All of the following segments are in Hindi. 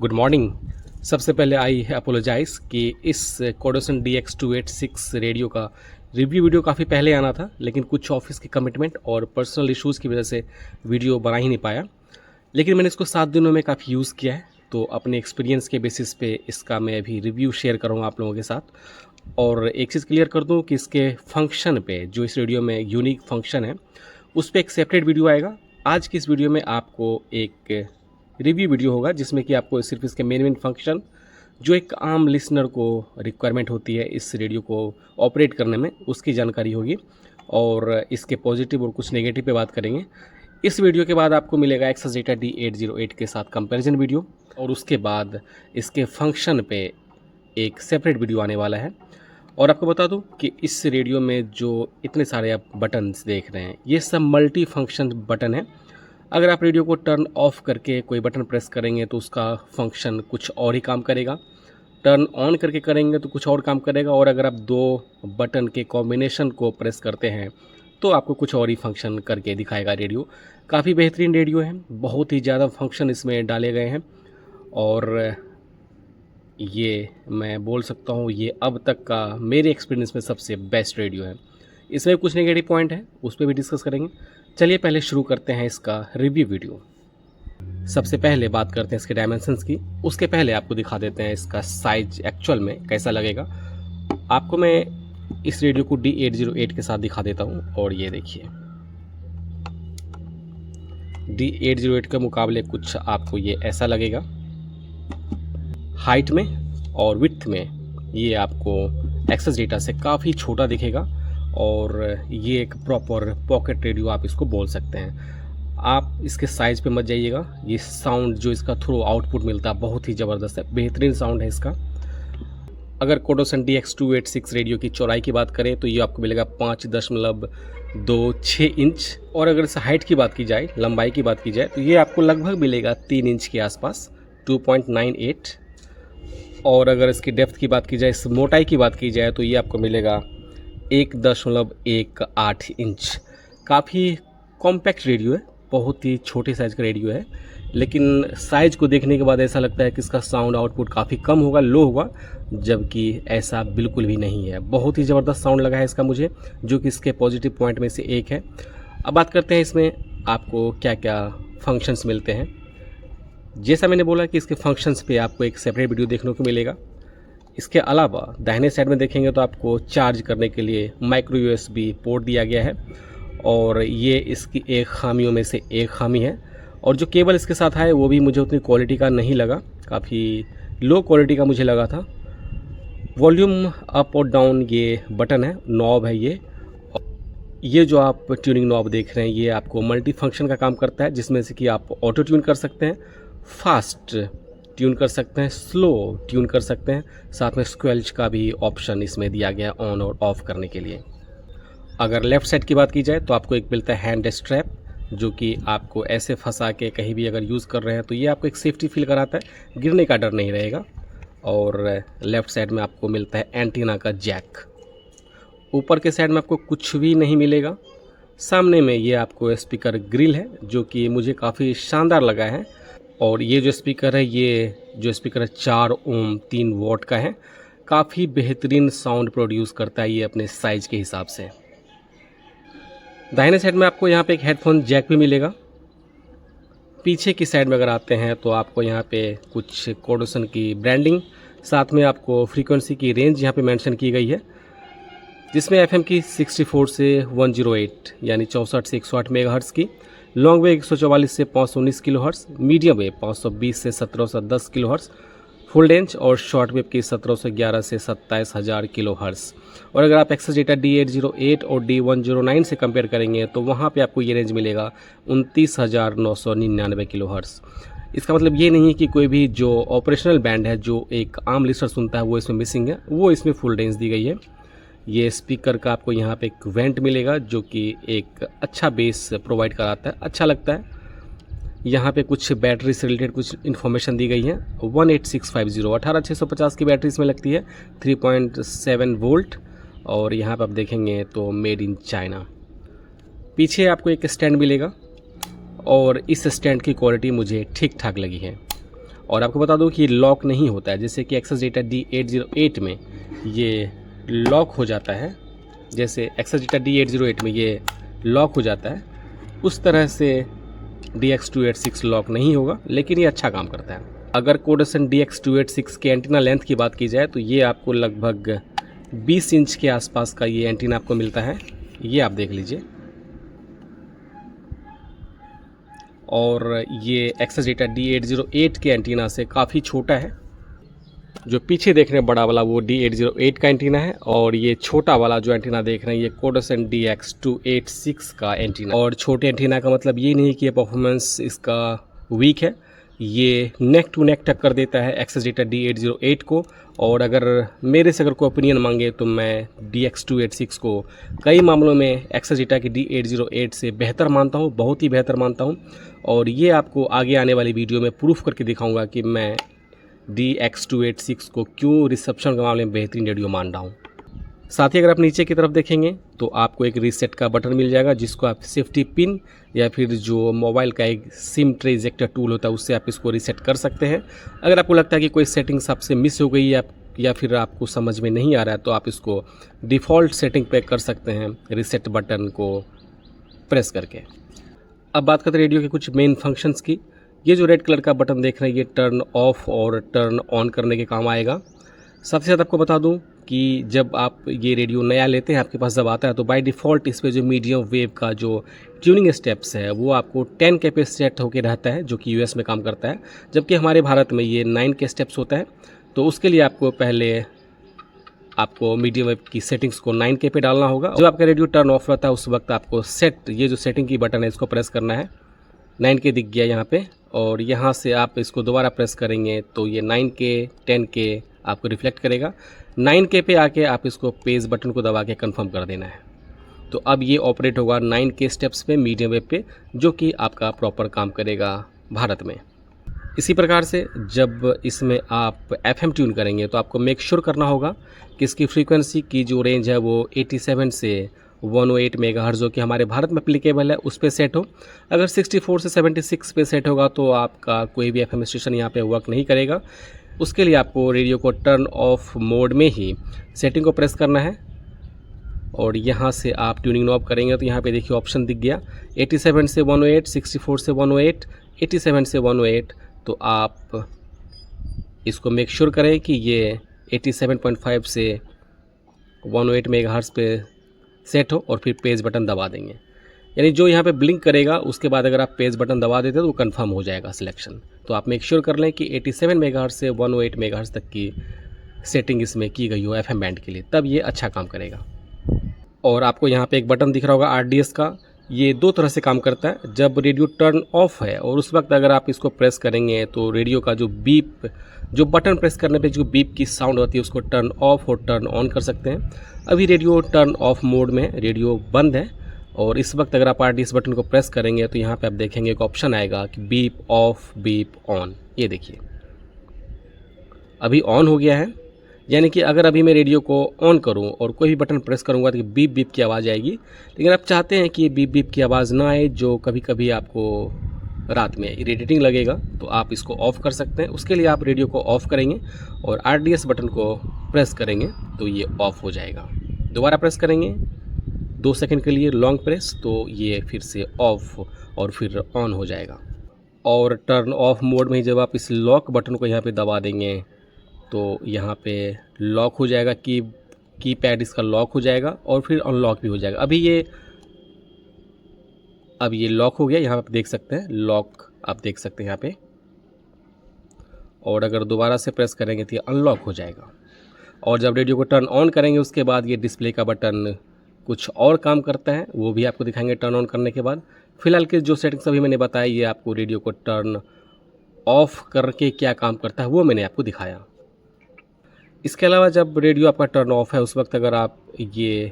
Good morning. सबसे पहले आई अपोलोजाइज़ कि इस कोडोसन DX286 रेडियो का रिव्यू वीडियो काफ़ी पहले आना था, लेकिन कुछ ऑफिस की कमिटमेंट और पर्सनल इश्यूज़ की वजह से वीडियो बना ही नहीं पाया। लेकिन मैंने इसको 7 दिनों में काफ़ी यूज़ किया है, तो अपने एक्सपीरियंस के बेसिस पे इसका मैं अभी रिव्यू शेयर करूँगा आप लोगों के साथ। और एक चीज़ क्लियर कर दूँ कि इसके फंक्शन पे, जो इस रेडियो में यूनिक फंक्शन है, उस पर एक सेपरेट वीडियो आएगा। आज की इस वीडियो में आपको एक रिव्यू वीडियो होगा जिसमें कि आपको सिर्फ इसके मेन फंक्शन, जो एक आम लिसनर को रिक्वायरमेंट होती है इस रेडियो को ऑपरेट करने में, उसकी जानकारी होगी और इसके पॉजिटिव और कुछ नेगेटिव पे बात करेंगे। इस वीडियो के बाद आपको मिलेगा एक्सेस डेटा D808 के साथ कंपैरिजन वीडियो, और उसके बाद इसके फंक्शन पे एक सेपरेट वीडियो आने वाला है। और आपको बता दूं कि इस रेडियो में जो इतने सारे आप बटन्स देख रहे हैं, ये सब मल्टी फंक्शन बटन है। अगर आप रेडियो को टर्न ऑफ करके कोई बटन प्रेस करेंगे तो उसका फंक्शन कुछ और ही काम करेगा, टर्न ऑन करके करेंगे तो कुछ और काम करेगा, और अगर आप दो बटन के कॉम्बिनेशन को प्रेस करते हैं तो आपको कुछ और ही फंक्शन करके दिखाएगा रेडियो। काफ़ी बेहतरीन रेडियो है, बहुत ही ज़्यादा फंक्शन इसमें डाले गए हैं, और ये मैं बोल सकता हूँ ये अब तक का मेरे एक्सपीरियंस में सबसे बेस्ट रेडियो है। इसमें कुछ नेगेटिव पॉइंट है, उस पर भी डिस्कस करेंगे। चलिए पहले शुरू करते हैं इसका रिव्यू वीडियो। सबसे पहले बात करते हैं इसके डायमेंशंस की, उसके पहले आपको दिखा देते हैं इसका साइज एक्चुअल में कैसा लगेगा। आपको मैं इस रेडियो को D808 के साथ दिखा देता हूँ, और ये देखिए D808 के मुकाबले कुछ आपको ये ऐसा लगेगा। हाइट में और विड्थ में ये आपको एक्सेस डेटा से काफ़ी छोटा दिखेगा, और ये एक प्रॉपर पॉकेट रेडियो आप इसको बोल सकते हैं। आप इसके साइज़ पे मत जाइएगा। ये साउंड जो इसका थ्रू आउटपुट मिलता है बहुत ही ज़बरदस्त है, बेहतरीन साउंड है इसका। अगर कोडोसन DX286 रेडियो की चौड़ाई की बात करें तो ये आपको मिलेगा 5.26 इंच, और अगर इस हाइट की बात की जाए, लंबाई की बात की जाए, तो ये आपको लगभग मिलेगा 3 इंच के आसपास, 2.98। और अगर इसकी डेप्थ की बात की जाए, इस मोटाई की बात की जाए, तो ये आपको मिलेगा 1.18 इंच। काफ़ी कॉम्पैक्ट रेडियो है, बहुत ही छोटे साइज़ का रेडियो है, लेकिन साइज़ को देखने के बाद ऐसा लगता है कि इसका साउंड आउटपुट काफ़ी कम होगा, लो होगा, जबकि ऐसा बिल्कुल भी नहीं है। बहुत ही ज़बरदस्त साउंड लगा है इसका मुझे, जो कि इसके पॉजिटिव पॉइंट में से एक है। अब बात करते हैं इसमें आपको क्या क्या फंक्शंस मिलते हैं। जैसा मैंने बोला कि इसके फंक्शंस पे आपको एक सेपरेट वीडियो देखने को मिलेगा। इसके अलावा दाहिने साइड में देखेंगे तो आपको चार्ज करने के लिए माइक्रो USB पोर्ट दिया गया है, और ये इसकी एक खामियों में से एक खामी है। और जो केबल इसके साथ है वो भी मुझे उतनी क्वालिटी का नहीं लगा, काफ़ी लो क्वालिटी का मुझे लगा था। वॉल्यूम अप और डाउन ये बटन है, नॉब है ये जो आप ट्यूनिंग नॉब देख रहे हैं, ये आपको मल्टी फंक्शन का काम करता है, जिसमें से कि आप ऑटो ट्यून कर सकते हैं, फास्ट ट्यून कर सकते हैं, स्लो ट्यून कर सकते हैं, साथ में स्क्वेल्च का भी ऑप्शन इसमें दिया गया है ऑन और ऑफ करने के लिए। अगर लेफ़्ट साइड की बात की जाए तो आपको एक मिलता है हैंड स्ट्रैप, जो कि आपको ऐसे फंसा के कहीं भी अगर यूज़ कर रहे हैं तो ये आपको एक सेफ्टी फील कराता है, गिरने का डर नहीं रहेगा। और लेफ़्ट साइड में आपको मिलता है एंटीना का जैक। ऊपर के साइड में आपको कुछ भी नहीं मिलेगा। सामने में ये आपको स्पीकर ग्रिल है, जो कि मुझे काफ़ी शानदार लगा है। और ये जो स्पीकर है, ये जो स्पीकर है 4 ओम 3 वॉट का है, काफ़ी बेहतरीन साउंड प्रोड्यूस करता है ये अपने साइज़ के हिसाब से। दाहिने साइड में आपको यहाँ पे एक हेडफोन जैक भी मिलेगा। पीछे की साइड में अगर आते हैं तो आपको यहाँ पे कुछ कोडोसन की ब्रांडिंग, साथ में आपको फ्रीक्वेंसी की रेंज यहाँ पे मेंशन की गई है, जिसमें FM की 64 से 108 यानी 64 से 108 मेगाहर्ट्ज़ की, लॉन्ग वेव 144 से 519 किलोहर्ट्ज़, मीडियम वेव 520 से 1710 किलोहर्ट्ज़, फुल रेंज और शॉर्ट वेव की 1711 से 27000 किलोहर्ट्ज़। और अगर आप एक्सेस डेटा D808 और D109 से कंपेयर करेंगे तो वहाँ पे आपको ये रेंज मिलेगा 29999 किलोहर्ट्ज़। इसका मतलब ये नहीं है कि कोई भी जो ऑपरेशनल बैंड है, जो एक आम लिसनर सुनता है, वो इसमें मिसिंग है, वो इसमें फुल रेंज दी गई है। ये स्पीकर का आपको यहाँ पे एक वेंट मिलेगा, जो कि एक अच्छा बेस प्रोवाइड कराता है, अच्छा लगता है। यहाँ पे कुछ बैटरी से रिलेटेड कुछ इन्फॉर्मेशन दी गई है। 18650 18650 की बैटरी इसमें लगती है, 3.7 वोल्ट, और यहाँ पे आप देखेंगे तो मेड इन चाइना। पीछे आपको एक स्टैंड मिलेगा, और इस स्टैंड की क्वालिटी मुझे ठीक ठाक लगी है। और आपको बता दूं कि लॉक नहीं होता है, जैसे कि एक्सेस डेटा D808 में ये लॉक हो जाता है, जैसे एक्सेस डेटा D808 में ये लॉक हो जाता है, उस तरह से DX286 लॉक नहीं होगा, लेकिन ये अच्छा काम करता है। अगर कोडेसन DX286 के एंटीना लेंथ की बात की जाए तो ये आपको लगभग 20 इंच के आसपास का ये एंटीना आपको मिलता है, ये आप देख लीजिए। और ये एक्सेस डेटा D808 के एंटीना से काफ़ी छोटा है। जो पीछे देख रहे हैं बड़ा वाला वो D808 का एंटीना है, और ये छोटा वाला जो एंटीना देख रहे हैं ये कोडेसन DX286 का एंटीना। और छोटे एंटीना का मतलब ये नहीं कि ये परफॉर्मेंस इसका वीक है, ये नेक टू नेक टक्कर देता है एक्सेस डेटा D808 को। और अगर मेरे से अगर कोई ओपिनियन मांगे तो मैं DX286 को कई मामलों में एक्सेस डेटा की D808 से बेहतर मानता हूँ, बहुत ही बेहतर मानता हूँ। और ये आपको आगे आने वाली वीडियो में प्रूफ करके दिखाऊंगा कि मैं DX286 को क्यों रिसेप्शन के मामले में बेहतरीन रेडियो मान रहा हूँ। साथ ही अगर आप नीचे की तरफ देखेंगे तो आपको एक रीसेट का बटन मिल जाएगा, जिसको आप सेफ्टी पिन या फिर जो मोबाइल का एक सिम ट्रे इजेक्टर टूल होता है उससे आप इसको रीसेट कर सकते हैं। अगर आपको लगता है कि कोई सेटिंग्स आपसे मिस हो गई या फिर आपको समझ में नहीं आ रहा है तो आप इसको डिफ़ॉल्ट सेटिंग पे कर सकते हैं रीसेट बटन को प्रेस करके। अब बात करते हैं रेडियो के कुछ मेन फंक्शंस की। ये जो रेड कलर का बटन देख रहे हैं ये टर्न ऑफ और टर्न ऑन करने के काम आएगा। सबसे ज़्यादा आपको बता दूं कि जब आप ये रेडियो नया लेते हैं आपके पास जब आता है तो बाय डिफ़ॉल्ट इस पर जो मीडियम वेव का जो ट्यूनिंग स्टेप्स है वो आपको 10 के पे सेट होकर रहता है, जो कि यूएस में काम करता है, जबकि हमारे भारत में ये 9 के स्टेप्स होता है। तो उसके लिए आपको पहले आपको मीडियम वेव की सेटिंग्स को 9 के पे डालना होगा। जब आपका रेडियो टर्न ऑफ रहता है उस वक्त आपको ये जो सेटिंग की बटन है इसको प्रेस करना है। 9 के दिख गया यहाँ पे, और यहाँ से आप इसको दोबारा प्रेस करेंगे तो ये 9 के 10 के आपको रिफ्लेक्ट करेगा। 9 के पे आके आप इसको पेज बटन को दबा के कंफर्म कर देना है। तो अब ये ऑपरेट होगा 9 के स्टेप्स पे मीडियम वेव पे, जो कि आपका प्रॉपर काम करेगा भारत में। इसी प्रकार से जब इसमें आप FM ट्यून करेंगे तो आपको मेक श्योर करना होगा कि इसकी फ्रीक्वेंसी की जो रेंज है वो 87 से 108 मेगाहर्ट्ज़ जो कि हमारे भारत में एप्लीकेबल है उस पे सेट हो। अगर 64 से 76 पे सेट होगा तो आपका कोई भी FM स्टेशन यहाँ पे वर्क नहीं करेगा। उसके लिए आपको रेडियो को टर्न ऑफ मोड में ही सेटिंग को प्रेस करना है, और यहाँ से आप ट्यूनिंग नॉब करेंगे तो यहाँ पे देखिए ऑप्शन दिख गया 87 से 108, 64 से 108, 87 से 108। तो आप इसको मेक श्योर करें कि ये 87.5 से 108 मेगाहर्ट्ज़ पे सेट हो, और फिर पेज बटन दबा देंगे। यानी जो यहाँ पे ब्लिंक करेगा उसके बाद अगर आप पेज बटन दबा देते तो वो कंफर्म हो जाएगा सिलेक्शन। तो आप मेक श्योर कर लें कि 87 मेगाहर्ट्ज़ से 108 मेगाहर्ट्ज़ तक की सेटिंग इसमें की गई हो FM बैंड के लिए, तब ये अच्छा काम करेगा। और आपको यहाँ पे एक बटन दिख रहा होगा RDS का, ये दो तरह से काम करता है। जब रेडियो टर्न ऑफ है और उस वक्त अगर आप इसको प्रेस करेंगे तो रेडियो का जो बीप, जो बटन प्रेस करने पे जो बीप की साउंड होती है उसको टर्न ऑफ और टर्न ऑन कर सकते हैं। अभी रेडियो टर्न ऑफ मोड में है, रेडियो बंद है, और इस वक्त अगर आप RDS बटन को प्रेस करेंगे तो यहाँ पे आप देखेंगे एक ऑप्शन आएगा कि बीप ऑफ बीप ऑन। ये देखिए अभी ऑन हो गया है, यानी कि अगर अभी मैं रेडियो को ऑन करूं और कोई भी बटन प्रेस करूंगा तो बीप बीप की आवाज़ आएगी। लेकिन आप चाहते हैं कि बीप बीप की आवाज़ ना आए, जो कभी कभी आपको रात में इरिटेटिंग लगेगा, तो आप इसको ऑफ़ कर सकते हैं। उसके लिए आप रेडियो को ऑफ़ करेंगे और RDS बटन को प्रेस करेंगे तो ये ऑफ़ हो जाएगा। दोबारा प्रेस करेंगे 2 सेकंड के लिए लॉन्ग प्रेस, तो ये फिर से ऑफ़ और फिर ऑन हो जाएगा। और टर्न ऑफ मोड में जब आप इस लॉक बटन को यहाँ पे दबा देंगे तो यहाँ पे लॉक हो जाएगा, की पैड इसका लॉक हो जाएगा और फिर अनलॉक भी हो जाएगा। अब ये लॉक हो गया, यहाँ पे देख सकते हैं लॉक, आप देख सकते हैं यहाँ पे। और अगर दोबारा से प्रेस करेंगे तो ये अनलॉक हो जाएगा। और जब रेडियो को टर्न ऑन करेंगे उसके बाद ये डिस्प्ले का बटन कुछ और काम करता है, वो भी आपको दिखाएंगे टर्न ऑन करने के बाद। फिलहाल के जो सेटिंग्स अभी मैंने बताया ये आपको रेडियो को टर्न ऑफ करके क्या काम करता है वो मैंने आपको दिखाया। इसके अलावा जब रेडियो आपका टर्न ऑफ है उस वक्त अगर आप ये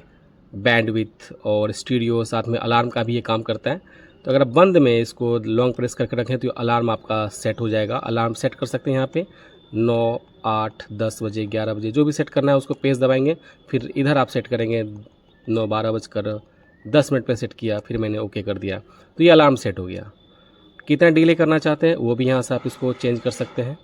बैंडविड्थ और स्टीरियो साथ में अलार्म का भी ये काम करता है, तो अगर आप बंद में इसको लॉन्ग प्रेस करके रखें तो अलार्म आपका सेट हो जाएगा। अलार्म सेट कर सकते हैं यहाँ पे 9, 8, 10 बजे, 11 बजे, जो भी सेट करना है उसको पेज दबाएंगे, फिर इधर आप सेट करेंगे 9, 12 बजकर 10 मिनट पर सेट किया, फिर मैंने ओके कर दिया तो ये अलार्म सेट हो गया। कितना डिले करना चाहते हैं वो भी यहाँ से आप इसको चेंज कर सकते हैं।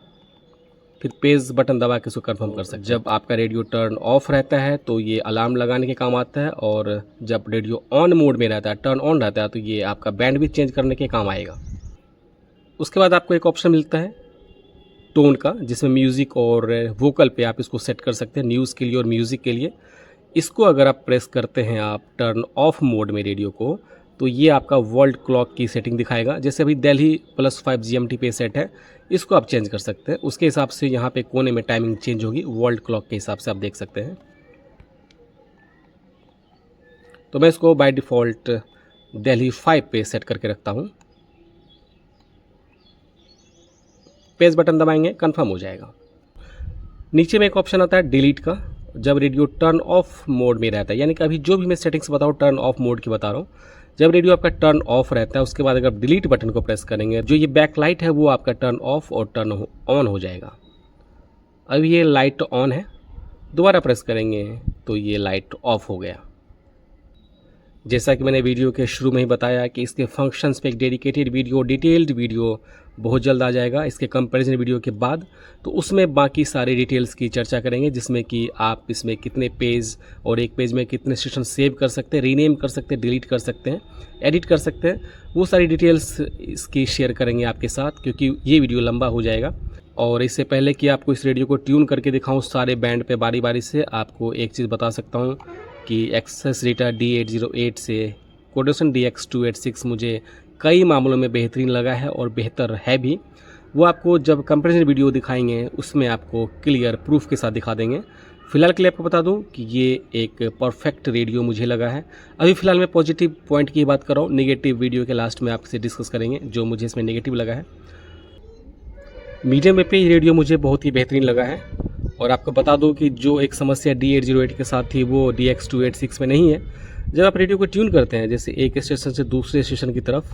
फिर पेज बटन दबा के इसको कंफर्म कर सकते हैं। जब आपका रेडियो टर्न ऑफ रहता है तो ये अलार्म लगाने के काम आता है, और जब रेडियो ऑन मोड में रहता है, टर्न ऑन रहता है, तो ये आपका बैंडविड्थ चेंज करने के काम आएगा। उसके बाद आपको एक ऑप्शन मिलता है टोन का, जिसमें म्यूज़िक और वोकल पे आप इसको सेट कर सकते हैं, न्यूज़ के लिए और म्यूज़िक के लिए। इसको अगर आप प्रेस करते हैं आप टर्न ऑफ मोड में रेडियो को, तो ये आपका वर्ल्ड क्लॉक की सेटिंग दिखाएगा। जैसे अभी दिल्ली +5 GMT पे सेट है, इसको आप चेंज कर सकते हैं। उसके हिसाब से यहाँ पे कोने में टाइमिंग चेंज होगी, वर्ल्ड क्लॉक के हिसाब से आप देख सकते हैं। तो मैं इसको बाय डिफ़ॉल्ट दिल्ली 5 पे सेट करके रखता हूँ। पेज बटन दबाएंगे, कंफर्म हो जाएगा। नीचे में एक ऑप्शन आता है डिलीट का, जब रेडियो टर्न ऑफ मोड में रहता है, यानी कि अभी जो भी मैं सेटिंग्स बताऊँ टर्न ऑफ मोड की बता रहा हूँ। जब रेडियो आपका टर्न ऑफ रहता है, उसके बाद अगर डिलीट बटन को प्रेस करेंगे, जो ये बैक लाइट है वो आपका टर्न ऑफ और टर्न ऑन हो जाएगा। अभी ये लाइट ऑन है, दोबारा प्रेस करेंगे तो ये लाइट ऑफ हो गया। जैसा कि मैंने वीडियो के शुरू में ही बताया कि इसके फंक्शंस पे एक डेडिकेटेड वीडियो, डिटेल्ड वीडियो बहुत जल्द आ जाएगा इसके कंपैरिजन वीडियो के बाद। तो उसमें बाकी सारे डिटेल्स की चर्चा करेंगे, जिसमें कि आप इसमें कितने पेज और एक पेज में कितने सेशन सेव कर सकते हैं, रीनेम कर सकते हैं, डिलीट कर सकते हैं, एडिट कर सकते हैं, वो सारी डिटेल्स इसकी शेयर करेंगे आपके साथ, क्योंकि ये वीडियो लंबा हो जाएगा। और इससे पहले कि आपको इस रेडियो को ट्यून करके दिखाऊँ सारे बैंड पे बारी बारी से, आपको एक चीज़ बता सकता हूँ कि एक्सेस डेटा D808 से कोडोसन DX286 मुझे कई मामलों में बेहतरीन लगा है और बेहतर है भी। वो आपको जब कंपैरिजन वीडियो दिखाएंगे उसमें आपको क्लियर प्रूफ के साथ दिखा देंगे। फ़िलहाल के लिए आपको बता दूं कि ये एक परफेक्ट रेडियो मुझे लगा है। अभी फ़िलहाल मैं पॉजिटिव पॉइंट की बात कर रहा हूँ, नेगेटिव वीडियो के लास्ट में आपसे डिस्कस करेंगे जो मुझे इसमें नेगेटिव लगा है। मीडियम वेव पे ये रेडियो मुझे बहुत ही बेहतरीन लगा है। और आपको बता दूं कि जो एक समस्या D808 के साथ थी वो DX286 में नहीं है। जब आप रेडियो को ट्यून करते हैं, जैसे एक स्टेशन से दूसरे स्टेशन की तरफ,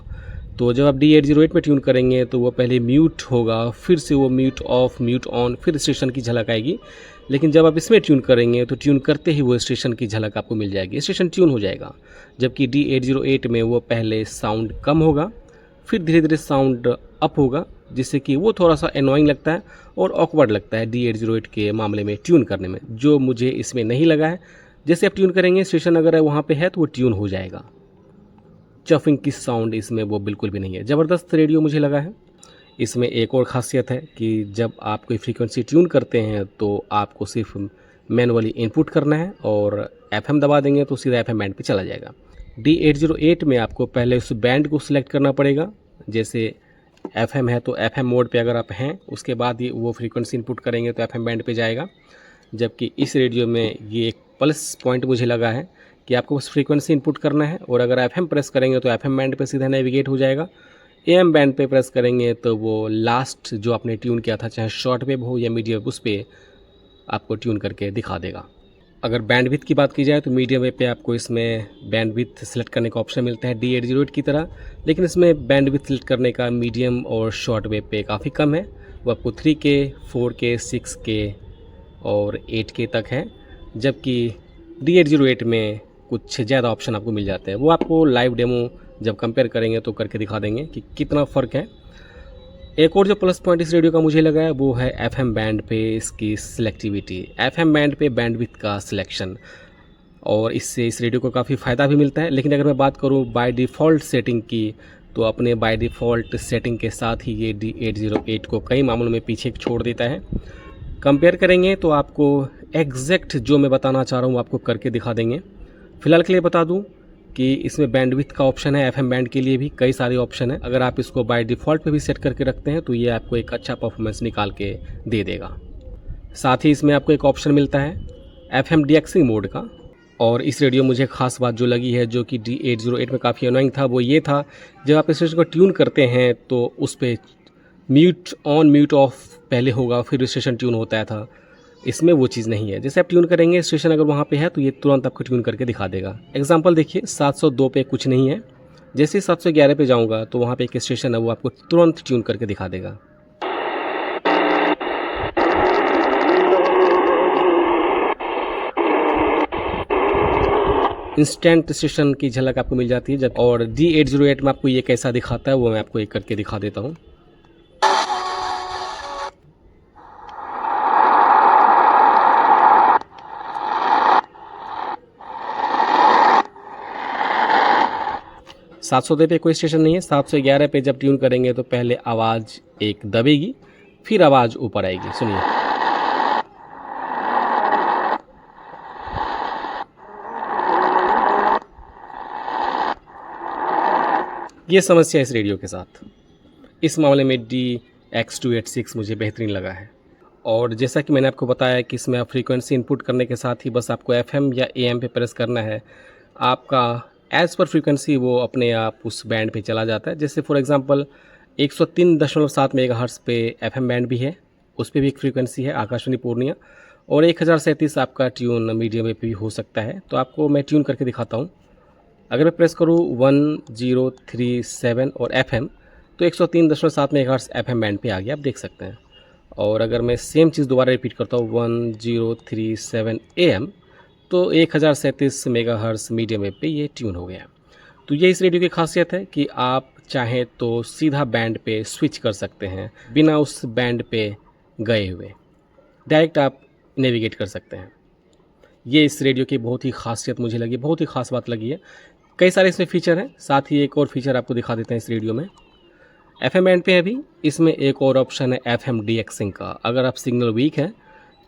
तो जब आप D808 में ट्यून करेंगे तो वो पहले म्यूट होगा, फिर से वो म्यूट ऑफ, म्यूट ऑन, फिर स्टेशन की झलक आएगी। लेकिन जब आप इसमें ट्यून करेंगे तो ट्यून करते ही वो स्टेशन की झलक आपको मिल जाएगी, स्टेशन ट्यून हो जाएगा। जबकि D808 में वो पहले साउंड कम होगा, फिर धीरे धीरे साउंड अप होगा, जिससे कि वो थोड़ा सा एनोइंग लगता है और ऑकवर्ड लगता है D808 के मामले में ट्यून करने में, जो मुझे इसमें नहीं लगा है। जैसे आप ट्यून करेंगे, स्टेशन अगर वहाँ पे है तो वो ट्यून हो जाएगा। चफिंग की साउंड इसमें वो बिल्कुल भी नहीं है। ज़बरदस्त रेडियो मुझे लगा है। इसमें एक और ख़ासियत है कि जब आप कोई फ्रीक्वेंसी ट्यून करते हैं तो आपको सिर्फ मैनुअली इनपुट करना है और FM दबा देंगे तो सीधा FM बैंड पे चला जाएगा। D808 में आपको पहले उस बैंड को सिलेक्ट करना पड़ेगा। जैसे FM है तो FM मोड पे अगर आप हैं, उसके बाद ये वो फ्रीक्वेंसी इनपुट करेंगे तो FM बैंड पे जाएगा। जबकि इस रेडियो में ये एक प्लस पॉइंट मुझे लगा है कि आपको बस फ्रीक्वेंसी इनपुट करना है, और अगर FM प्रेस करेंगे तो FM बैंड पे सीधा नेविगेट हो जाएगा। AM बैंड पे प्रेस करेंगे तो वो लास्ट जो आपने ट्यून किया था, चाहे शॉर्ट वेव हो या मीडियम वेव, उस पर आपको ट्यून करके दिखा देगा। अगर बैंडविड्थ की बात की जाए तो मीडियम वेव पे आपको इसमें बैंडविड्थ सेलेक्ट करने का ऑप्शन मिलता है D808 की तरह, लेकिन इसमें बैंडविड्थ सेलेक्ट करने का मीडियम और शॉर्ट वेव पे काफ़ी कम है। वो आपको 3K, 4K, 6K और 8K तक है, जबकि D808 में कुछ ज़्यादा ऑप्शन आपको मिल जाते हैं। वो आपको लाइव डेमो जब कंपेयर करेंगे तो करके दिखा देंगे कि कितना फ़र्क है। एक और जो प्लस पॉइंट इस रेडियो का मुझे लगा है वो है FM बैंड पे इसकी सिलेक्टिविटी, FM बैंड पे बैंडविड्थ का सिलेक्शन, और इससे इस रेडियो को काफ़ी फ़ायदा भी मिलता है। लेकिन अगर मैं बात करूँ बाय डिफ़ॉल्ट सेटिंग की, तो अपने बाय डिफ़ॉल्ट सेटिंग के साथ ही ये D808 को कई मामलों में पीछे छोड़ देता है। कंपेयर करेंगे तो आपको एग्जैक्ट जो मैं बताना चाह रहा हूँ आपको करके दिखा देंगे। फ़िलहाल के लिए बता दूँ कि इसमें बैंडविड्थ का ऑप्शन है, FM बैंड के लिए भी कई सारे ऑप्शन है। अगर आप इसको बाय डिफ़ॉल्ट पे भी सेट करके रखते हैं तो ये आपको एक अच्छा परफॉर्मेंस निकाल के दे देगा। साथ ही इसमें आपको एक ऑप्शन मिलता है FM डीएक्सिंग मोड का, और इस रेडियो मुझे ख़ास बात जो लगी है, जो कि D808 में काफ़ी अनोइंग था, वो ये था जब आप इस स्टेशन को ट्यून करते हैं तो उस पर म्यूट ऑन म्यूट ऑफ पहले होगा, फिर स्टेशन ट्यून होता था। इसमें वो चीज़ नहीं है। जैसे आप ट्यून करेंगे, स्टेशन अगर वहाँ पे है तो ये तुरंत आपको ट्यून करके दिखा देगा। एग्जांपल देखिए, 702 पे कुछ नहीं है, जैसे 711 पे जाऊँगा तो वहाँ पे एक स्टेशन है, वो आपको तुरंत ट्यून करके दिखा देगा। इंस्टेंट स्टेशन की झलक आपको मिल जाती है जब, और D808 में आपको ये कैसा दिखाता है वो मैं आपको एक करके दिखा देता हूँ। सात सौ पे कोई स्टेशन नहीं है। 711 पे जब ट्यून करेंगे तो पहले आवाज़ एक दबेगी, फिर आवाज़ ऊपर आएगी। सुनिए, ये समस्या इस रेडियो के साथ। इस मामले में DX286 मुझे बेहतरीन लगा है। और जैसा कि मैंने आपको बताया कि इसमें आप फ्रीक्वेंसी इनपुट करने के साथ ही बस आपको FM या AM पे प्रेस करना है, आपका एज़ पर फ्रीक्वेंसी वो अपने आप उस बैंड पे चला जाता है। जैसे फॉर एग्जांपल 103.7 मेगाहर्ट्ज़ पे FM बैंड भी है, उस पे भी एक फ्रीक्वेंसी है आकाशवाणी पूर्णिया, और 1037 आपका ट्यून मीडियम वेव पे भी हो सकता है। तो आपको मैं ट्यून करके दिखाता हूँ। अगर मैं प्रेस करूँ 1037 और FM, तो 103.7 मेगाहर्ट्ज़ FM बैंड पे आ गया, आप देख सकते हैं। और अगर मैं सेम चीज़ दोबारा रिपीट करता हूँ 1037 AM, तो 1037 मेगाहर्ट्ज़ मीडियम वेव पे ये ट्यून हो गया। तो ये इस रेडियो की खासियत है कि आप चाहें तो सीधा बैंड पे स्विच कर सकते हैं बिना उस बैंड पे गए हुए, डायरेक्ट आप नेविगेट कर सकते हैं। ये इस रेडियो की बहुत ही खासियत मुझे लगी, बहुत ही ख़ास बात लगी है। कई सारे इसमें फ़ीचर हैं, साथ ही एक और फीचर आपको दिखा देते हैं इस रेडियो में। FM बैंड पे अभी इसमें एक और ऑप्शन है FM डीएक्सिंग का। अगर आप सिग्नल वीक है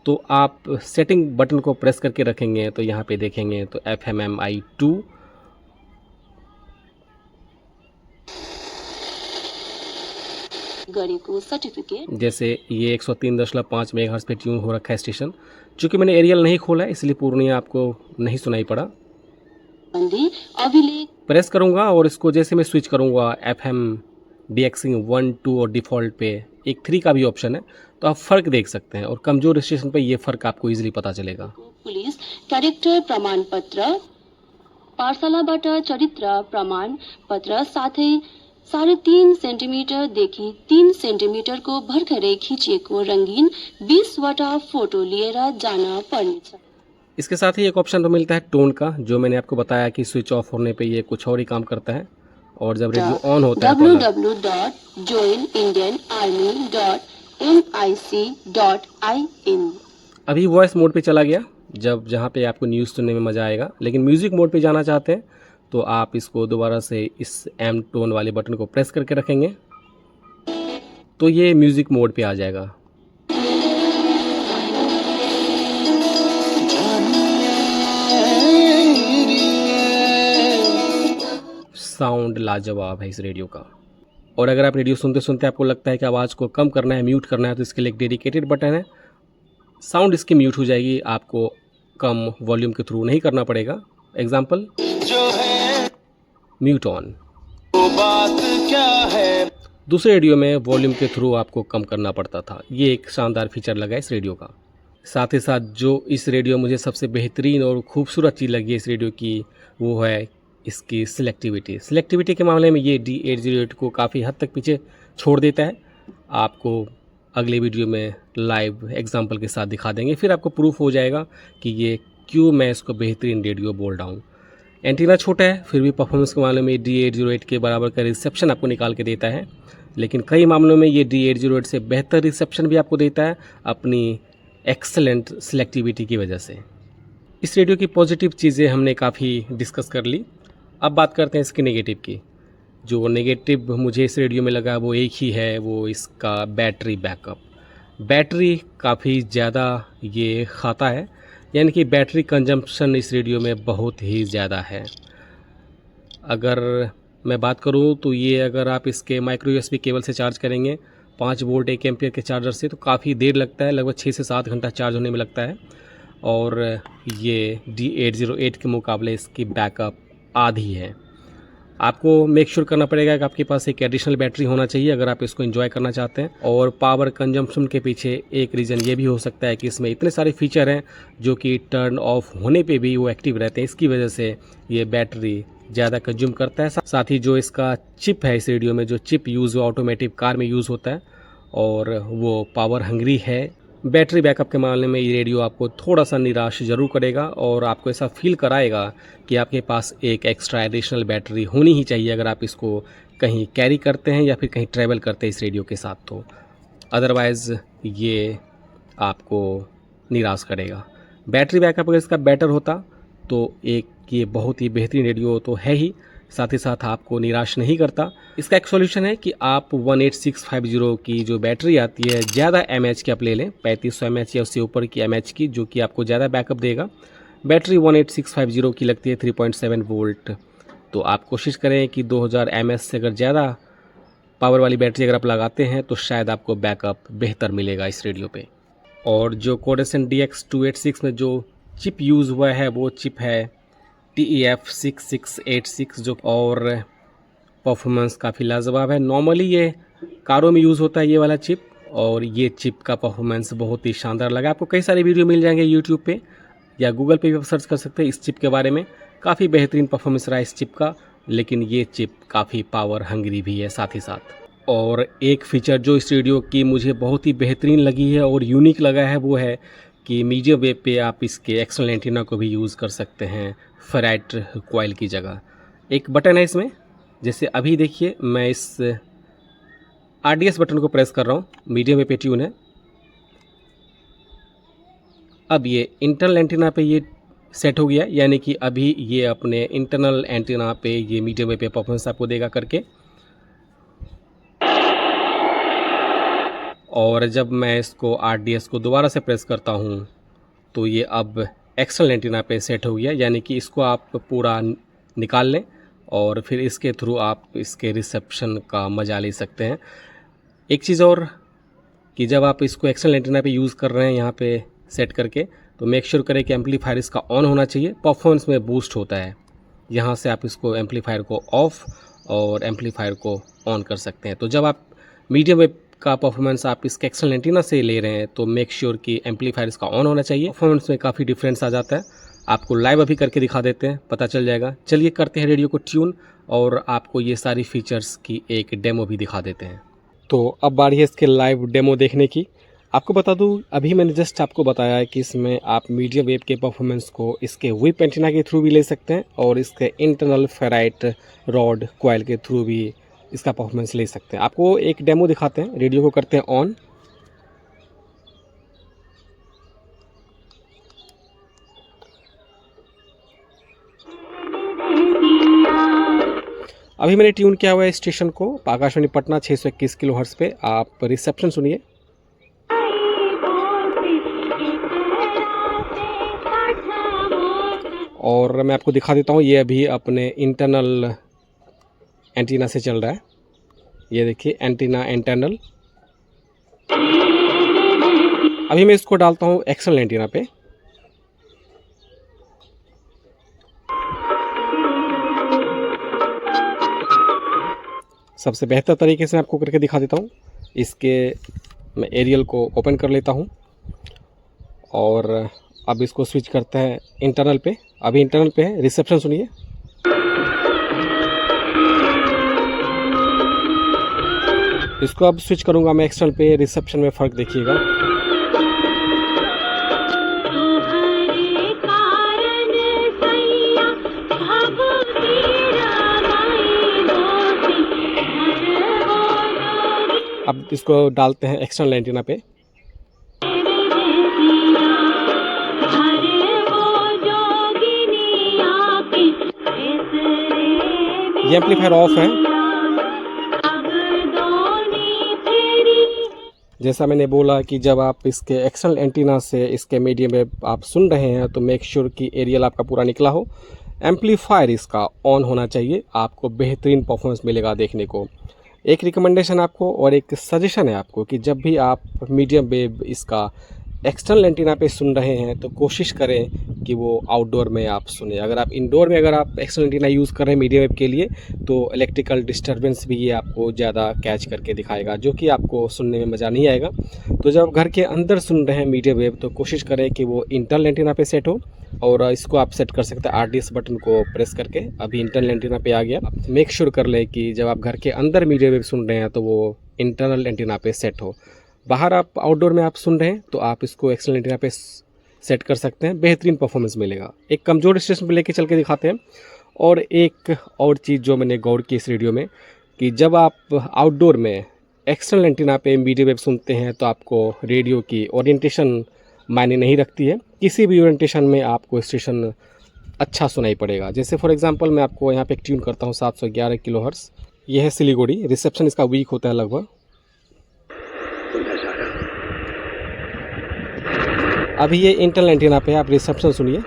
तो आप सेटिंग बटन को प्रेस करके रखेंगे तो यहाँ पे देखेंगे तो FMMI2 गरेको सर्टिफिकेट, जैसे ये 103.5 मेगाहर्ट्ज़ पे ट्यून हो रखा है स्टेशन। चूँकि मैंने एरियल नहीं खोला है इसलिए पूर्णिया आपको नहीं सुनाई पड़ा। अभिलेख प्रेस करूँगा और इसको जैसे मैं स्विच करूँगा FM डीएक्सिंग 1, 2 और डिफ़ॉल्ट पे एक 3 का भी ऑप्शन है, तो आप फ़र्क देख सकते हैं और कमज़ोर स्टेशन पे ये फ़र्क आपको इजीली पता चलेगा। पुलिस क्यारेक्टर प्रमाण पत्र, पाठशालाबाट चरित्र प्रमाण पत्र साथै 3.5 सेन्टिमिटरदेखि 3 सेन्टिमिटरको भर्खरै खिचिएको रङ्गीन 20वटा फोटो लिएर जान पर्नेछ। इसके साथ ही एक ऑप्शन तो मिलता है टोन का, जो मैंने आपको बताया कि स्विच ऑफ होने पे ये कुछ और ही काम करता है, और जब रेडियो ऑन होता है www.joinindianarmy.nic.in। अभी वॉइस मोड पे चला गया, जब जहाँ पे आपको न्यूज़ सुनने में मज़ा आएगा। लेकिन म्यूज़िक मोड पे जाना चाहते हैं तो आप इसको दोबारा से इस M टोन वाले बटन को प्रेस करके रखेंगे तो ये म्यूज़िक मोड पे आ जाएगा। साउंड लाजवाब है इस रेडियो का। और अगर आप रेडियो सुनते सुनते आपको लगता है कि आवाज़ को कम करना है, म्यूट करना है, तो इसके लिए एक डेडिकेटेड बटन है। साउंड इसकी म्यूट हो जाएगी, आपको कम वॉल्यूम के थ्रू नहीं करना पड़ेगा। Example mute on. बात क्या है, दूसरे रेडियो में वॉल्यूम के थ्रू आपको कम करना पड़ता था। ये एक शानदार फीचर लगा इस रेडियो का। साथ ही साथ जो इस रेडियो मुझे सबसे बेहतरीन और खूबसूरत चीज़ लगी है इस रेडियो की, वो है इसकी सिलेक्टिविटी के मामले में ये D808 को काफ़ी हद तक पीछे छोड़ देता है। आपको अगले वीडियो में लाइव एग्जांपल के साथ दिखा देंगे, फिर आपको प्रूफ हो जाएगा कि ये क्यों मैं इसको बेहतरीन रेडियो बोल रहा हूँ। एंटीना छोटा है, फिर भी परफॉर्मेंस के मामले में D808 के बराबर का रिसेप्शन आपको निकाल के देता है। लेकिन कई मामलों में ये D808 से बेहतर रिसेप्शन भी आपको देता है अपनी एक्सेलेंट सिलेक्टिविटी की वजह से। इस रेडियो की पॉजिटिव चीज़ें हमने काफ़ी डिस्कस कर ली। अब बात करते हैं इसकी नेगेटिव की। जो नेगेटिव मुझे इस रेडियो में लगा वो एक ही है, वो इसका बैटरी बैकअप। बैटरी काफ़ी ज़्यादा ये खाता है, यानी कि बैटरी कंजम्पशन इस रेडियो में बहुत ही ज़्यादा है। अगर मैं बात करूँ तो ये अगर आप इसके माइक्रो USB केबल से चार्ज करेंगे 5 वोल्ट 1 एम्पियर के चार्जर से, तो काफ़ी देर लगता है, लगभग 6 से 7 घंटा चार्ज होने में लगता है। और ये D808 के मुकाबले इसकी बैकअप आधी है। आपको मेक श्योर करना पड़ेगा कि आपके पास एक एडिशनल बैटरी होना चाहिए अगर आप इसको एंजॉय करना चाहते हैं। और पावर कंजम्पशन के पीछे एक रीज़न ये भी हो सकता है कि इसमें इतने सारे फीचर हैं जो कि टर्न ऑफ होने पे भी वो एक्टिव रहते हैं, इसकी वजह से ये बैटरी ज़्यादा कंज्यूम करता है। साथ ही जो इसका चिप है इस रेडियो में, जो चिप यूज़ ऑटोमेटिव कार में यूज़ होता है और वो पावर हंग्री है। बैटरी बैकअप के मामले में ये रेडियो आपको थोड़ा सा निराश ज़रूर करेगा और आपको ऐसा फील कराएगा कि आपके पास एक एक्स्ट्रा एडिशनल बैटरी होनी ही चाहिए अगर आप इसको कहीं कैरी करते हैं या फिर कहीं ट्रैवल करते हैं इस रेडियो के साथ। तो अदरवाइज़ ये आपको निराश करेगा। बैटरी बैकअप अगर इसका बेटर होता तो एक ये बहुत ही बेहतरीन रेडियो तो है ही, साथ ही साथ आपको निराश नहीं करता। इसका एक सॉल्यूशन है कि आप 18650 की जो बैटरी आती है ज़्यादा mAh की आप ले लें, 3500 mAh या उससे ऊपर की mAh की, जो कि आपको ज़्यादा बैकअप देगा। बैटरी 18650 की लगती है 3.7 वोल्ट। तो आप कोशिश करें कि 2000 mAh से अगर ज़्यादा पावर वाली बैटरी अगर आप लगाते हैं तो शायद आपको बैकअप बेहतर मिलेगा इस रेडियो पे। और जो कोडेसन DX286 में जो चिप यूज़ हुआ है वो चिप है TEF6686 जो, और परफॉर्मेंस काफ़ी लाजवाब है। नॉर्मली ये कारों में यूज़ होता है ये वाला चिप, और ये चिप का परफॉर्मेंस बहुत ही शानदार लगा। आपको कई सारे वीडियो मिल जाएंगे यूट्यूब पे या गूगल पे भी आप सर्च कर सकते हैं इस चिप के बारे में। काफ़ी बेहतरीन परफॉर्मेंस रहा इस चिप का, लेकिन ये चिप काफ़ी पावर हंगरी भी है साथ ही साथ। और एक फ़ीचर जो इस रेडियो की मुझे बहुत ही बेहतरीन लगी है और यूनिक लगा है वो है कि मीडियम वेव पे आप इसके एक्सटर्नल एंटीना को भी यूज़ कर सकते हैं फेराइट कॉइल की जगह। एक बटन है इसमें, जैसे अभी देखिए मैं इस RDS बटन को प्रेस कर रहा हूँ, मीडियम वेव पे ट्यून है। अब ये इंटरनल एंटीना पे ये सेट हो गया, यानी कि अभी ये अपने इंटरनल एंटीना पे ये मीडियम वेव पे परफॉर्मेंस आपको देगा करके। और जब मैं इसको RDS को दोबारा से प्रेस करता हूँ तो ये अब एक्सटर्नल एंटीना पे सेट हो गया, यानी कि इसको आप पूरा निकाल लें और फिर इसके थ्रू आप इसके रिसेप्शन का मज़ा ले सकते हैं। एक चीज़ और कि जब आप इसको एक्सटर्नल एंटीना पे यूज़ कर रहे हैं यहाँ पे सेट करके, तो मेक श्योर करें कि एम्पलीफायर इसका ऑन होना चाहिए। परफॉर्मेंस में बूस्ट होता है, यहाँ से आप इसको एम्पलीफायर को ऑफ और एम्पलीफायर को ऑन कर सकते हैं। तो जब आप मीडियम वेव का परफॉर्मेंस आप इसके एक्सटर्नल एंटीना से ले रहे हैं तो मेक श्योर कि एम्पलीफायर इसका ऑन होना चाहिए। परफॉर्मेंस में काफ़ी डिफरेंस आ जाता है। आपको लाइव अभी करके दिखा देते हैं, पता चल जाएगा। चलिए करते हैं रेडियो को ट्यून और आपको ये सारी फीचर्स की एक डेमो भी दिखा देते हैं। तो अब बारी है इसके लाइव डेमो देखने की। आपको बता दूं, अभी मैंने जस्ट आपको बताया है कि इसमें आप मीडियम वेव के परफॉर्मेंस को इसके व्हिप एंटीना के थ्रू भी ले सकते हैं और इसके इंटरनल फेराइट रॉड कॉइल के थ्रू भी इसका परफॉर्मेंस ले सकते हैं। आपको एक डेमो दिखाते हैं, रेडियो को करते हैं ऑन। अभी मैंने ट्यून किया हुआ है स्टेशन को आकाशवाणी पटना 621 किलोहर्ट्ज़ पे। आप रिसेप्शन सुनिए। और मैं आपको दिखा देता हूँ, ये अभी अपने इंटरनल एंटीना से चल रहा है। ये देखिए एंटीना इंटरनल। अभी मैं इसको डालता हूँ एक्सटर्नल एंटीना पे। सबसे बेहतर तरीके से मैं आपको करके दिखा देता हूँ। इसके मैं एरियल को ओपन कर लेता हूँ और अब इसको स्विच करते हैं इंटरनल पे। अभी इंटरनल पे है, रिसेप्शन सुनिए। इसको अब स्विच करूँगा मैं एक्सटर्नल पे, रिसेप्शन में फ़र्क देखिएगा। अब इसको डालते हैं एक्सटर्नल एंटीना पे। ये एम्पलीफायर ऑफ है। जैसा मैंने बोला कि जब आप इसके एक्सटर्नल एंटीना से इसके मीडियम वेव आप सुन रहे हैं तो मेक श्योर कि एरियल आपका पूरा निकला हो। एम्पलीफायर इसका ऑन होना चाहिए, आपको बेहतरीन परफॉर्मेंस मिलेगा देखने को। एक रिकमेंडेशन आपको और एक सजेशन है आपको कि जब भी आप मीडियम वेव इसका एक्सटर्नल एंटीना पे सुन रहे हैं तो कोशिश करें कि वो आउटडोर में आप सुने। अगर आप इंडोर में अगर आप एक्सटर्नल एंटीना यूज़ कर रहे हैं मीडियम वेव के लिए तो इलेक्ट्रिकल डिस्टर्बेंस भी ये आपको ज़्यादा कैच करके दिखाएगा, जो कि आपको सुनने में मज़ा नहीं आएगा। तो जब घर के अंदर सुन रहे हैं मीडियम वेव तो कोशिश करें कि वो इंटरनल एंटीना पे सेट हो, और इसको आप सेट कर सकते हैं RDS बटन को प्रेस करके। अभी इंटरनल एंटीना पे आ गया। मेक श्योर कर लें कि जब आप घर के अंदर मीडियम वेव सुन रहे हैं तो वो इंटरनल एंटीना पे सेट हो। बाहर आप आउटडोर में आप सुन रहे हैं तो आप इसको एक्सटर्नल एंटीना पे सेट कर सकते हैं, बेहतरीन परफॉर्मेंस मिलेगा। एक कमज़ोर स्टेशन पे लेके चल के दिखाते हैं। और एक और चीज़ जो मैंने गौर की इस रेडियो में, कि जब आप आउटडोर में एक्सटर्नल एंटीना पे मीडियम वेव सुनते हैं तो आपको रेडियो की ओरिएंटेशन मायने नहीं रखती है। किसी भी ओरिएंटेशन में आपको स्टेशन अच्छा सुनाई पड़ेगा। जैसे फॉर एग्जांपल मैं आपको यहाँ पे एक ट्यून करता हूँ 711 किलोहर्ट्ज़। ये है सिलीगुड़ी, रिसेप्शन इसका वीक होता है लगभग। अभी ये इंटरनल एंटीना पे आप रिसेप्शन सुनिए।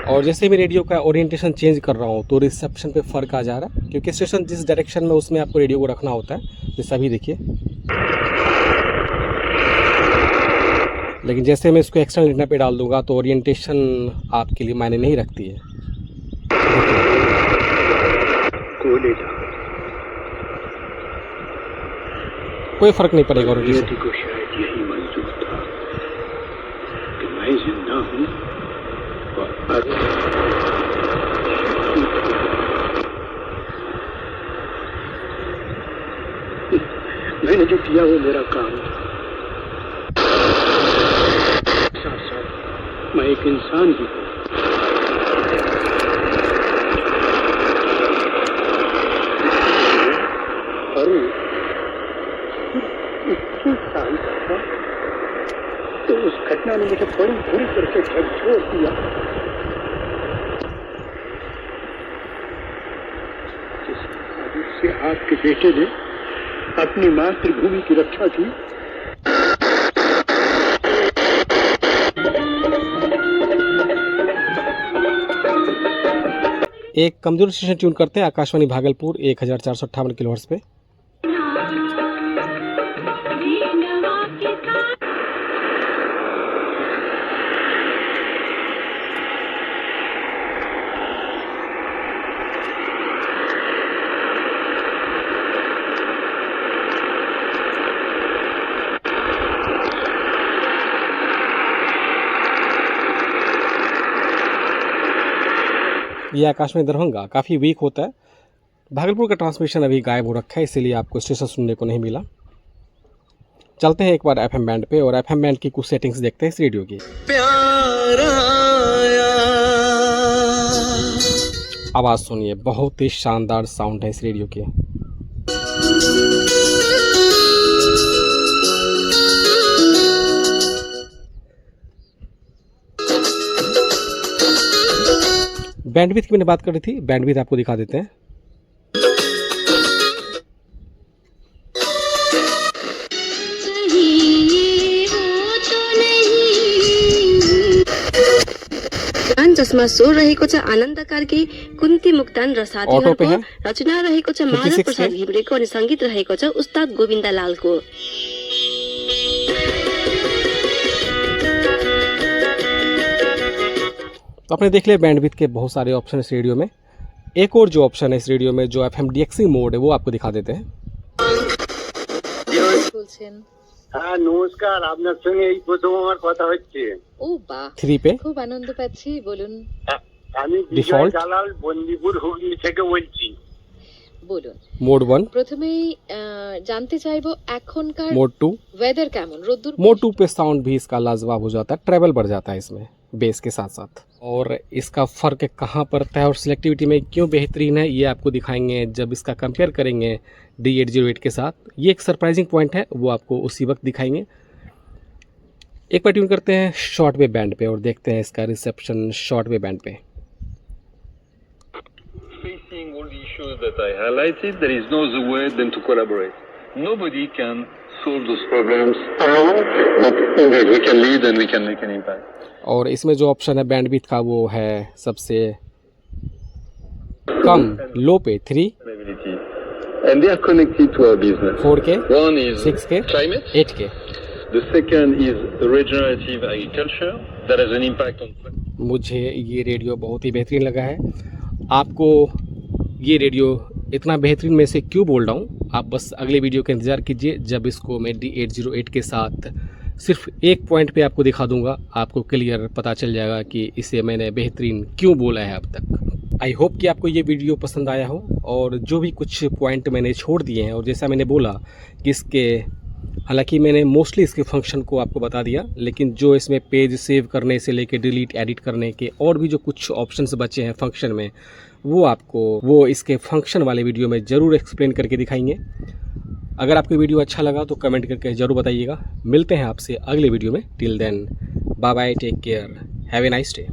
और जैसे मैं रेडियो का ओरिएंटेशन चेंज कर रहा हूँ तो रिसेप्शन पे फ़र्क आ जा रहा है, क्योंकि स्टेशन जिस डायरेक्शन में उसमें आपको रेडियो को रखना होता है। जैसे अभी देखिए, लेकिन जैसे मैं इसको एक्सटर्नल एंटीना पे डाल दूंगा तो ओरिएंटेशन आपके लिए मायने नहीं रखती है। कोई फ़र्क नहीं पड़ेगा ओरिएंटेशन को। शायद यही मंजूर था कि मैं जिंदा हूँ और मैंने जो किया वो मेरा काम था। साथ साथ मैं एक इंसान भी हूँ। तो उस घटना ने मुझे बड़ी बुरी तरह से झकझोर दिया। जिससे आपके बेटे ने अपनी मातृभूमि की रक्षा की। एक कमजोर स्टेशन ट्यून करते हैं, आकाशवाणी भागलपुर 1458 किलोहर्ट्ज़ पे। ये आकाशवाणी दरभंगा काफ़ी वीक होता है। भागलपुर का ट्रांसमिशन अभी गायब हो रखा है, इसीलिए आपको स्टेशन सुनने को नहीं मिला। चलते हैं एक बार एफएम बैंड पे और एफएम बैंड की कुछ सेटिंग्स देखते हैं इस रेडियो की। आवाज़ सुनिए, बहुत ही शानदार साउंड है इस रेडियो के। बैंडविड्थ की मैंने बात कर रही थी, बैंडविड्थ आपको दिखा देते हैं। जसमा स्वर रहेको छ आनन्दकारकी कुन्ती मुक्तान र साथीहरुको रचना रहेको छ माधव प्रसाद घिमिरेको अनि संगीत रहेको छ उस्ताद गोविन्द लालको। तो आपने देख लिया बैंडविड्थ के बहुत सारे ऑप्शन इस रेडियो में। एक और जो ऑप्शन है इस रेडियो में जो एफएम डीएक्सी मोड है वो आपको दिखा देते हैं। হ্যাঁ নমস্কার, আপনার সঙ্গে এই প্রথম আমার কথা হচ্ছে। ও বাহ, 3 पे খুব আনন্দ পাচ্ছি, বলুন। আমি বিজয় দালাল বন্দিপুর হুগলি থেকে বলছি। বলুন। মোড 1। প্রথমেই জানতে চাইবো এখনকার मोड 2। वेदर কেমন? রোদ্দুর। मोड 2 पे साउंड भी इसका लाजवाब हो जाता है, ट्रैवल बढ़ जाता है इसमें बेस के साथ साथ। और इसका फ़र्क कहाँ पड़ता है और सिलेक्टिविटी में क्यों बेहतरीन है ये आपको दिखाएंगे जब इसका कंपेयर करेंगे D808 के साथ। ये एक सरप्राइजिंग पॉइंट है, वो आपको उसी वक्त दिखाएंगे। एक बार ट्यून करते हैं शॉर्ट वेव बैंड पे और देखते हैं इसका रिसेप्शन शॉर्ट वेव बैंड पे। Facing all the issues that I highlighted, there is no other way than to collaborate. Nobody can solve those problems alone, but indeed we can lead and we can make an impact. और इसमें जो ऑप्शन है बैंडविड्थ का वो है सबसे कम, लो पे 3, and they are connected to our business. 4K, One is 6K, climate. 8K। The second is regenerative agriculture that has an impact on. मुझे ये रेडियो बहुत ही बेहतरीन लगा है। आपको ये रेडियो इतना बेहतरीन में से क्यों बोल रहा हूँ, आप बस अगले वीडियो का इंतज़ार कीजिए जब इसको मैं D808 के साथ सिर्फ एक पॉइंट पे आपको दिखा दूंगा, आपको क्लियर पता चल जाएगा कि इसे मैंने बेहतरीन क्यों बोला है अब तक। आई होप कि आपको ये वीडियो पसंद आया हो, और जो भी कुछ पॉइंट मैंने छोड़ दिए हैं, और जैसा मैंने बोला कि इसके, हालांकि मैंने मोस्टली इसके फंक्शन को आपको बता दिया, लेकिन जो इसमें पेज सेव करने से लेके डिलीट एडिट करने के और भी जो कुछ ऑप्शंस बचे हैं फंक्शन में, वो इसके फंक्शन वाले वीडियो में ज़रूर एक्सप्लेन करके दिखाएंगे। अगर आपको वीडियो अच्छा लगा तो कमेंट करके ज़रूर बताइएगा। मिलते हैं आपसे अगले वीडियो में। Till then bye bye, take care, have a nice day.